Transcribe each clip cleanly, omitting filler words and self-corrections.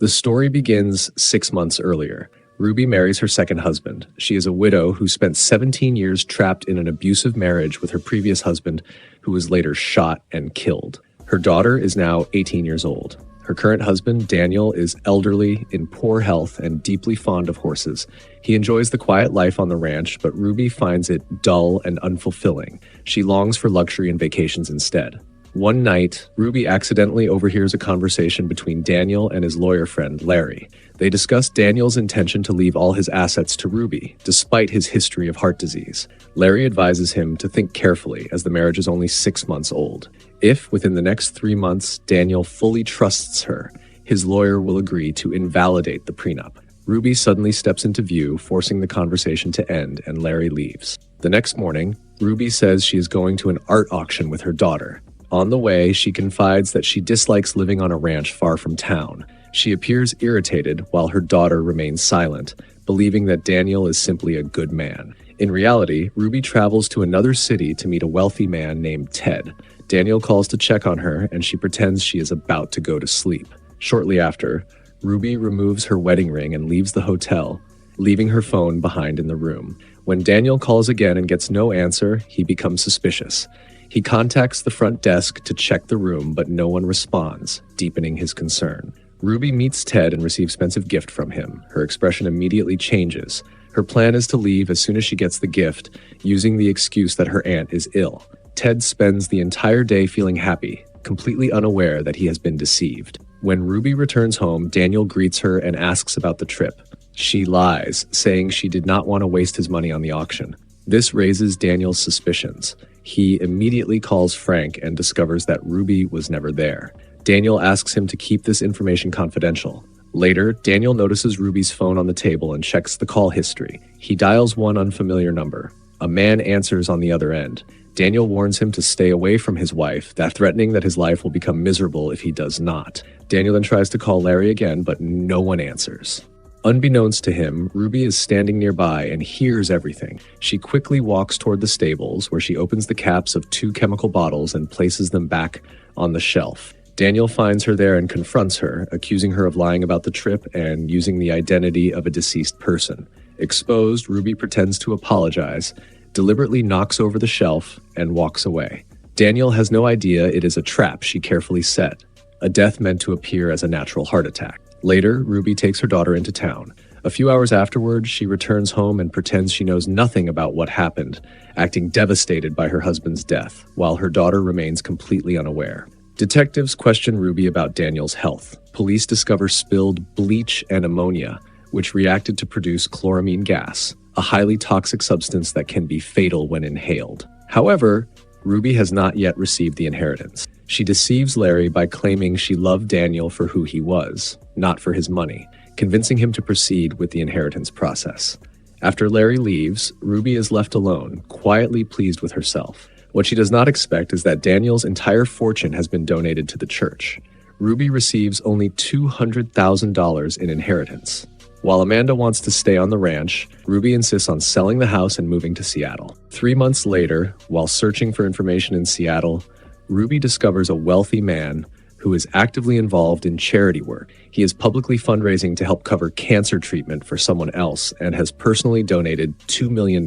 The story begins 6 months earlier. Ruby marries her second husband. She is a widow who spent 17 years trapped in an abusive marriage with her previous husband, who was later shot and killed. Her daughter is now 18 years old. Her current husband, Daniel, is elderly, in poor health, and deeply fond of horses. He enjoys the quiet life on the ranch, but Ruby finds it dull and unfulfilling. She longs for luxury and vacations instead. One night, Ruby accidentally overhears a conversation between Daniel and his lawyer friend, Larry. They discuss Daniel's intention to leave all his assets to Ruby, despite his history of heart disease. Larry advises him to think carefully, as the marriage is only 6 months old. If, within the next 3 months, Daniel fully trusts her, his lawyer will agree to invalidate the prenup. Ruby suddenly steps into view, forcing the conversation to end, and Larry leaves. The next morning, Ruby says she is going to an art auction with her daughter. On the way, she confides that she dislikes living on a ranch far from town. She appears irritated while her daughter remains silent, believing that Daniel is simply a good man. In reality, Ruby travels to another city to meet a wealthy man named Ted. Daniel calls to check on her, and she pretends she is about to go to sleep. Shortly after, Ruby removes her wedding ring and leaves the hotel, leaving her phone behind in the room. When Daniel calls again and gets no answer, he becomes suspicious. He contacts the front desk to check the room, but no one responds, deepening his concern. Ruby meets Ted and receives an expensive gift from him. Her expression immediately changes. Her plan is to leave as soon as she gets the gift, using the excuse that her aunt is ill. Ted spends the entire day feeling happy, completely unaware that he has been deceived. When Ruby returns home, Daniel greets her and asks about the trip. She lies, saying she did not want to waste his money on the auction. This raises Daniel's suspicions. He immediately calls Frank and discovers that Ruby was never there. Daniel asks him to keep this information confidential. Later, Daniel notices Ruby's phone on the table and checks the call history. He dials one unfamiliar number. A man answers on the other end. Daniel warns him to stay away from his wife, threatening that his life will become miserable if he does not. Daniel then tries to call Larry again, but no one answers. Unbeknownst to him, Ruby is standing nearby and hears everything. She quickly walks toward the stables, where she opens the caps of 2 chemical bottles and places them back on the shelf. Daniel finds her there and confronts her, accusing her of lying about the trip and using the identity of a deceased person. Exposed, Ruby pretends to apologize, deliberately knocks over the shelf, and walks away. Daniel has no idea it is a trap she carefully set, a death meant to appear as a natural heart attack. Later, Ruby takes her daughter into town. A few hours afterwards, she returns home and pretends she knows nothing about what happened, acting devastated by her husband's death, while her daughter remains completely unaware. Detectives question Ruby about Daniel's health. Police discover spilled bleach and ammonia, which reacted to produce chloramine gas, a highly toxic substance that can be fatal when inhaled. However, Ruby has not yet received the inheritance. She deceives Larry by claiming she loved Daniel for who he was, not for his money, convincing him to proceed with the inheritance process. After Larry leaves, Ruby is left alone, quietly pleased with herself. What she does not expect is that Daniel's entire fortune has been donated to the church. Ruby receives only $200,000 in inheritance. While Amanda wants to stay on the ranch, Ruby insists on selling the house and moving to Seattle. 3 months later, while searching for information in Seattle, Ruby discovers a wealthy man who is actively involved in charity work. He is publicly fundraising to help cover cancer treatment for someone else and has personally donated $2 million.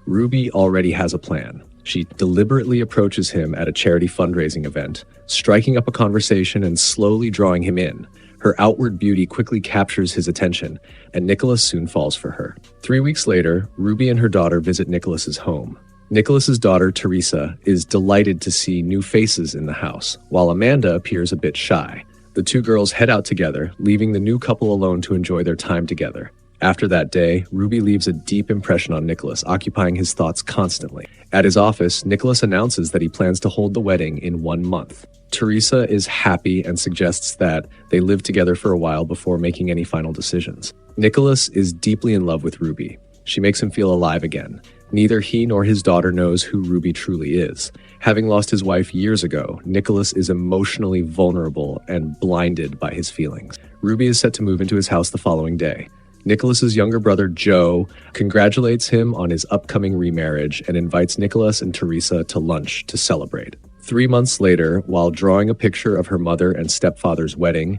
Ruby already has a plan. She deliberately approaches him at a charity fundraising event, striking up a conversation and slowly drawing him in. Her outward beauty quickly captures his attention, and Nicholas soon falls for her. 3 weeks later, Ruby and her daughter visit Nicholas's home. Nicholas's daughter, Teresa, is delighted to see new faces in the house, while Amanda appears a bit shy. The 2 girls head out together, leaving the new couple alone to enjoy their time together. After that day, Ruby leaves a deep impression on Nicholas, occupying his thoughts constantly. At his office, Nicholas announces that he plans to hold the wedding in 1 month. Teresa is happy and suggests that they live together for a while before making any final decisions. Nicholas is deeply in love with Ruby. She makes him feel alive again. Neither he nor his daughter knows who Ruby truly is. Having lost his wife years ago, Nicholas is emotionally vulnerable and blinded by his feelings. Ruby is set to move into his house the following day. Nicholas's younger brother, Joe, congratulates him on his upcoming remarriage and invites Nicholas and Teresa to lunch to celebrate. 3 months later, while drawing a picture of her mother and stepfather's wedding,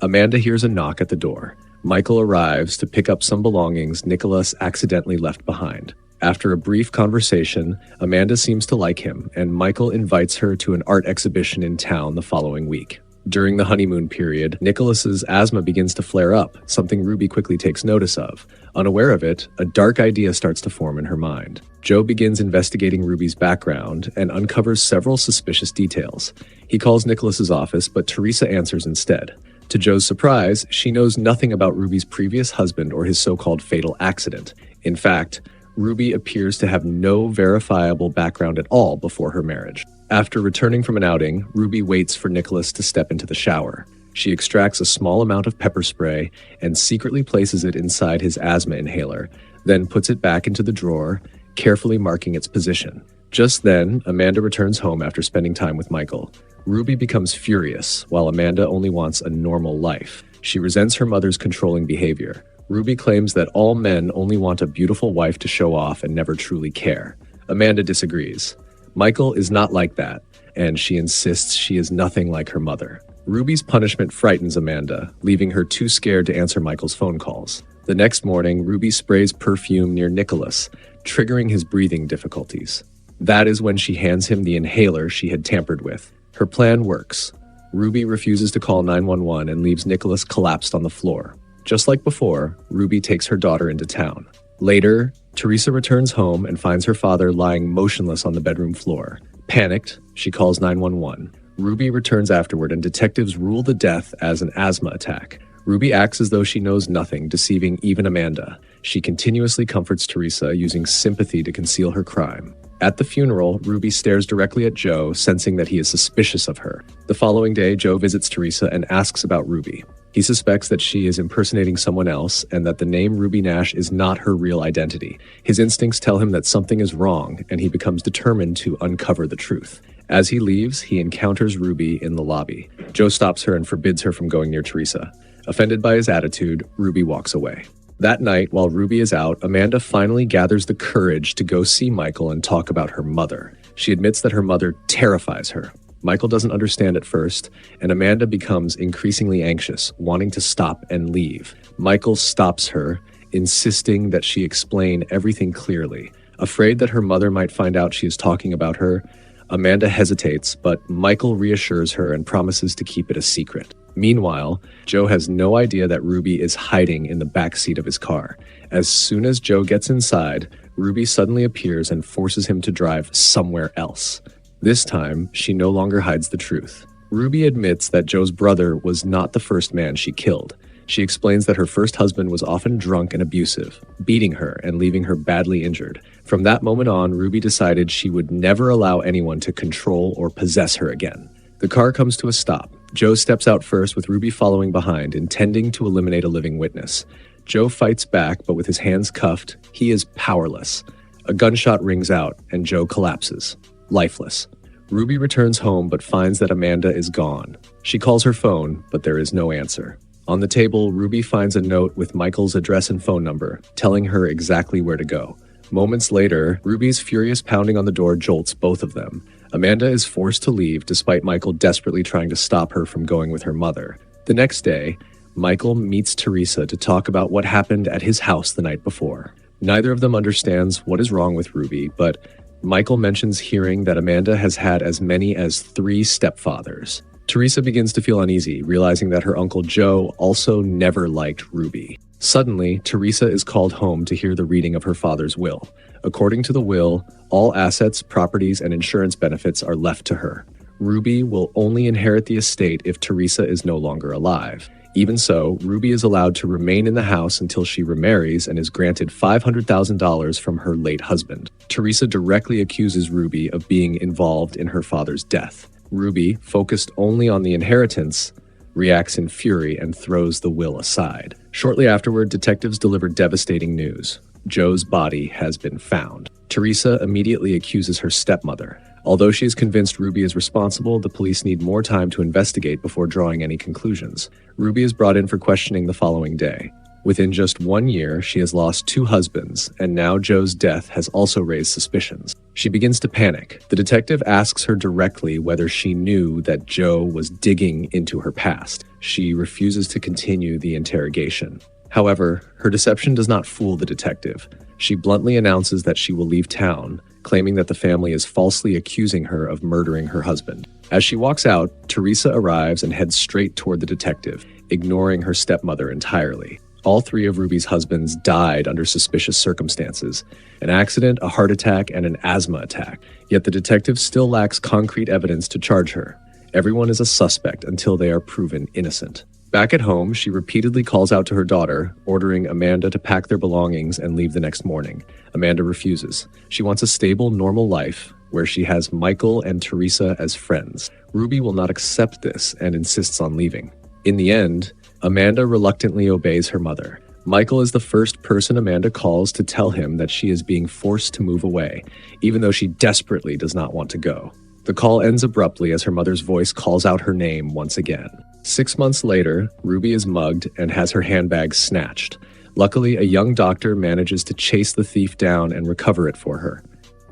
Amanda hears a knock at the door. Michael arrives to pick up some belongings Nicholas accidentally left behind. After a brief conversation, Amanda seems to like him, and Michael invites her to an art exhibition in town the following week. During the honeymoon period, Nicholas's asthma begins to flare up, something Ruby quickly takes notice of. Unaware of it, a dark idea starts to form in her mind. Joe begins investigating Ruby's background and uncovers several suspicious details. He calls Nicholas's office, but Teresa answers instead. To Joe's surprise, she knows nothing about Ruby's previous husband or his so-called fatal accident. In fact, Ruby appears to have no verifiable background at all before her marriage. After returning from an outing, Ruby waits for Nicholas to step into the shower. She extracts a small amount of pepper spray and secretly places it inside his asthma inhaler, then puts it back into the drawer, carefully marking its position. Just then, Amanda returns home after spending time with Michael. Ruby becomes furious, while Amanda only wants a normal life. She resents her mother's controlling behavior. Ruby claims that all men only want a beautiful wife to show off and never truly care. Amanda disagrees. Michael is not like that, and she insists she is nothing like her mother. Ruby's punishment frightens Amanda, leaving her too scared to answer Michael's phone calls. The next morning, Ruby sprays perfume near Nicholas, triggering his breathing difficulties. That is when she hands him the inhaler she had tampered with. Her plan works. Ruby refuses to call 911 and leaves Nicholas collapsed on the floor. Just like before, Ruby takes her daughter into town. Later, Teresa returns home and finds her father lying motionless on the bedroom floor. Panicked, she calls 911. Ruby returns afterward and detectives rule the death as an asthma attack. Ruby acts as though she knows nothing, deceiving even Amanda. She continuously comforts Teresa, using sympathy to conceal her crime. At the funeral, Ruby stares directly at Joe, sensing that he is suspicious of her. The following day, Joe visits Teresa and asks about Ruby. He suspects that she is impersonating someone else and that the name Ruby Nash is not her real identity. His instincts tell him that something is wrong, and he becomes determined to uncover the truth. As he leaves, he encounters Ruby in the lobby. Joe stops her and forbids her from going near Teresa. Offended by his attitude, Ruby walks away. That night, while Ruby is out, Amanda finally gathers the courage to go see Michael and talk about her mother. She admits that her mother terrifies her. Michael doesn't understand at first, and Amanda becomes increasingly anxious, wanting to stop and leave. Michael stops her, insisting that she explain everything clearly. Afraid that her mother might find out she is talking about her, Amanda hesitates, but Michael reassures her and promises to keep it a secret. Meanwhile, Joe has no idea that Ruby is hiding in the back seat of his car. As soon as Joe gets inside, Ruby suddenly appears and forces him to drive somewhere else. This time, she no longer hides the truth. Ruby admits that Joe's brother was not the first man she killed. She explains that her first husband was often drunk and abusive, beating her and leaving her badly injured. From that moment on, Ruby decided she would never allow anyone to control or possess her again. The car comes to a stop. Joe steps out first, with Ruby following behind, intending to eliminate a living witness. Joe fights back, but with his hands cuffed, he is powerless. A gunshot rings out, and Joe collapses, lifeless. Ruby returns home but finds that Amanda is gone. She calls her phone, but there is no answer. On the table, Ruby finds a note with Michael's address and phone number, telling her exactly where to go. Moments later, Ruby's furious pounding on the door jolts both of them. Amanda is forced to leave, despite Michael desperately trying to stop her from going with her mother. The next day, Michael meets Teresa to talk about what happened at his house the night before. Neither of them understands what is wrong with Ruby, but Michael mentions hearing that Amanda has had as many as 3 stepfathers. Teresa begins to feel uneasy, realizing that her Uncle Joe also never liked Ruby. Suddenly, Teresa is called home to hear the reading of her father's will. According to the will, all assets, properties, and insurance benefits are left to her. Ruby will only inherit the estate if Teresa is no longer alive. Even so, Ruby is allowed to remain in the house until she remarries and is granted $500,000 from her late husband. Teresa directly accuses Ruby of being involved in her father's death. Ruby, focused only on the inheritance, reacts in fury and throws the will aside. Shortly afterward, detectives deliver devastating news. Joe's body has been found. Teresa immediately accuses her stepmother. Although she is convinced Ruby is responsible, the police need more time to investigate before drawing any conclusions. Ruby is brought in for questioning the following day. Within just 1 year, she has lost 2 husbands, and now Joe's death has also raised suspicions. She begins to panic. The detective asks her directly whether she knew that Joe was digging into her past. She refuses to continue the interrogation. However, her deception does not fool the detective. She bluntly announces that she will leave town, claiming that the family is falsely accusing her of murdering her husband. As she walks out, Teresa arrives and heads straight toward the detective, ignoring her stepmother entirely. All three of Ruby's husbands died under suspicious circumstances: an accident, a heart attack, and an asthma attack. Yet the detective still lacks concrete evidence to charge her. Everyone is a suspect until they are proven innocent. Back at home, she repeatedly calls out to her daughter, ordering Amanda to pack their belongings and leave the next morning. Amanda refuses. She wants a stable, normal life where she has Michael and Teresa as friends. Ruby will not accept this and insists on leaving. In the end, Amanda reluctantly obeys her mother. Michael is the first person Amanda calls to tell him that she is being forced to move away, even though she desperately does not want to go. The call ends abruptly as her mother's voice calls out her name once again. 6 months later, Ruby is mugged and has her handbag snatched. Luckily, a young doctor manages to chase the thief down and recover it for her.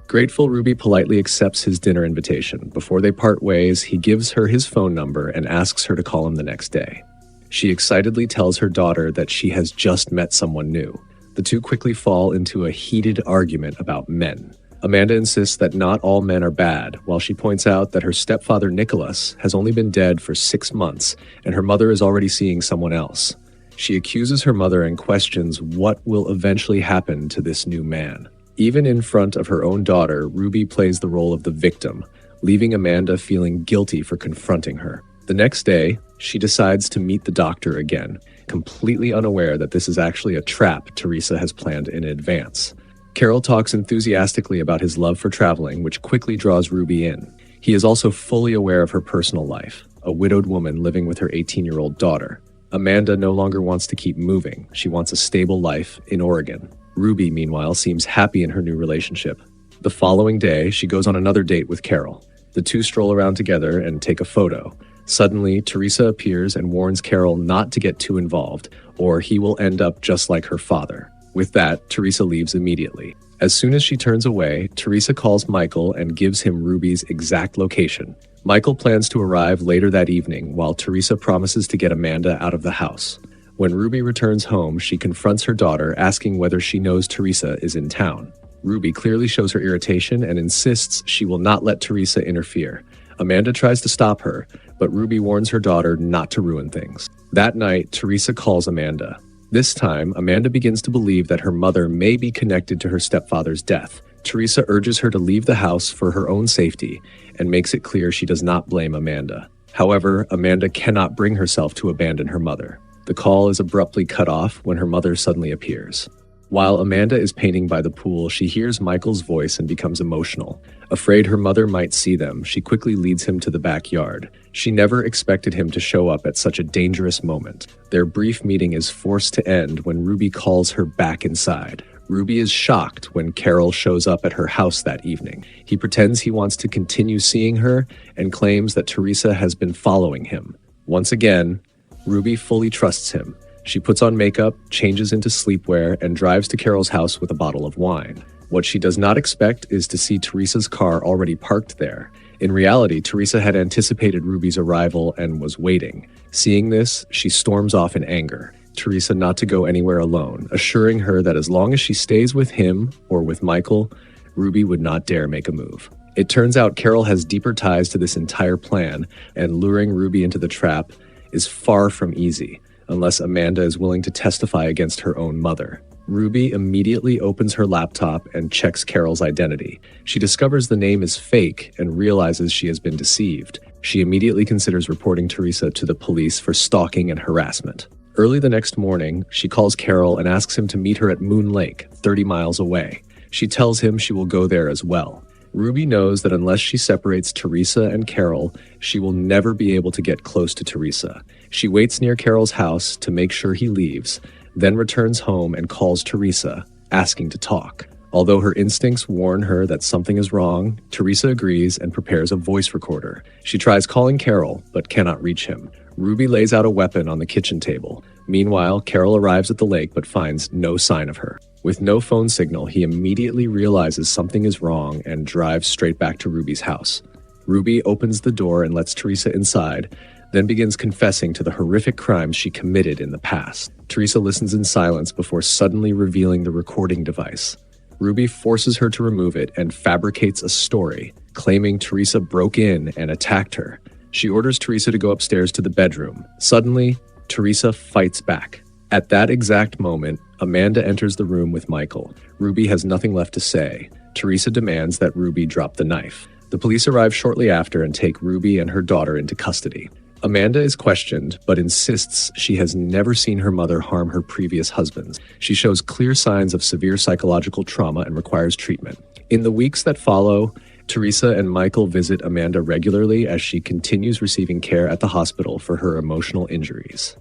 Grateful, Ruby politely accepts his dinner invitation. Before they part ways, he gives her his phone number and asks her to call him the next day. She excitedly tells her daughter that she has just met someone new. The two quickly fall into a heated argument about men. Amanda insists that not all men are bad, while she points out that her stepfather Nicholas has only been dead for 6 months, and her mother is already seeing someone else. She accuses her mother and questions what will eventually happen to this new man. Even in front of her own daughter, Ruby plays the role of the victim, leaving Amanda feeling guilty for confronting her. The next day, she decides to meet the doctor again, completely unaware that this is actually a trap Teresa has planned in advance. Carol talks enthusiastically about his love for traveling, which quickly draws Ruby in. He is also fully aware of her personal life, a widowed woman living with her 18-year-old daughter. Amanda no longer wants to keep moving. She wants a stable life in Oregon. Ruby, meanwhile, seems happy in her new relationship. The following day, she goes on another date with Carol. The two stroll around together and take a photo. Suddenly, Teresa appears and warns Carol not to get too involved, or he will end up just like her father. With that, Teresa leaves immediately. As soon as she turns away, Teresa calls Michael and gives him Ruby's exact location. Michael plans to arrive later that evening, while Teresa promises to get Amanda out of the house. When Ruby returns home, she confronts her daughter, asking whether she knows Teresa is in town. Ruby clearly shows her irritation and insists she will not let Teresa interfere. Amanda tries to stop her, but Ruby warns her daughter not to ruin things. That night, Teresa calls Amanda. This time, Amanda begins to believe that her mother may be connected to her stepfather's death. Teresa urges her to leave the house for her own safety and makes it clear she does not blame Amanda. However, Amanda cannot bring herself to abandon her mother. The call is abruptly cut off when her mother suddenly appears. While Amanda is painting by the pool, she hears Michael's voice and becomes emotional. Afraid her mother might see them, she quickly leads him to the backyard. She never expected him to show up at such a dangerous moment. Their brief meeting is forced to end when Ruby calls her back inside. Ruby is shocked when Carol shows up at her house that evening. He pretends he wants to continue seeing her and claims that Teresa has been following him. Once again, Ruby fully trusts him. She puts on makeup, changes into sleepwear, and drives to Carol's house with a bottle of wine. What she does not expect is to see Teresa's car already parked there. In reality, Teresa had anticipated Ruby's arrival and was waiting. Seeing this, she storms off in anger, Teresa not to go anywhere alone, assuring her that as long as she stays with him or with Michael, Ruby would not dare make a move. It turns out Carol has deeper ties to this entire plan, and luring Ruby into the trap is far from easy, unless Amanda is willing to testify against her own mother. Ruby immediately opens her laptop and checks Carol's identity. She discovers the name is fake and realizes she has been deceived. She immediately considers reporting Teresa to the police for stalking and harassment. Early the next morning, she calls Carol and asks him to meet her at Moon Lake, 30 miles away. She tells him she will go there as well. Ruby knows that unless she separates Teresa and Carol, she will never be able to get close to Teresa. She waits near Carol's house to make sure he leaves, then returns home and calls Teresa, asking to talk. Although her instincts warn her that something is wrong, Teresa agrees and prepares a voice recorder. She tries calling Carol, but cannot reach him. Ruby lays out a weapon on the kitchen table. Meanwhile, Carol arrives at the lake but finds no sign of her. With no phone signal, he immediately realizes something is wrong and drives straight back to Ruby's house. Ruby opens the door and lets Teresa inside, then begins confessing to the horrific crimes she committed in the past. Teresa listens in silence before suddenly revealing the recording device. Ruby forces her to remove it and fabricates a story, claiming Teresa broke in and attacked her. She orders Teresa to go upstairs to the bedroom. Suddenly, Teresa fights back. At that exact moment, Amanda enters the room with Michael. Ruby has nothing left to say. Teresa demands that Ruby drop the knife. The police arrive shortly after and take Ruby and her daughter into custody. Amanda is questioned, but insists she has never seen her mother harm her previous husbands. She shows clear signs of severe psychological trauma and requires treatment. In the weeks that follow, Teresa and Michael visit Amanda regularly as she continues receiving care at the hospital for her emotional injuries.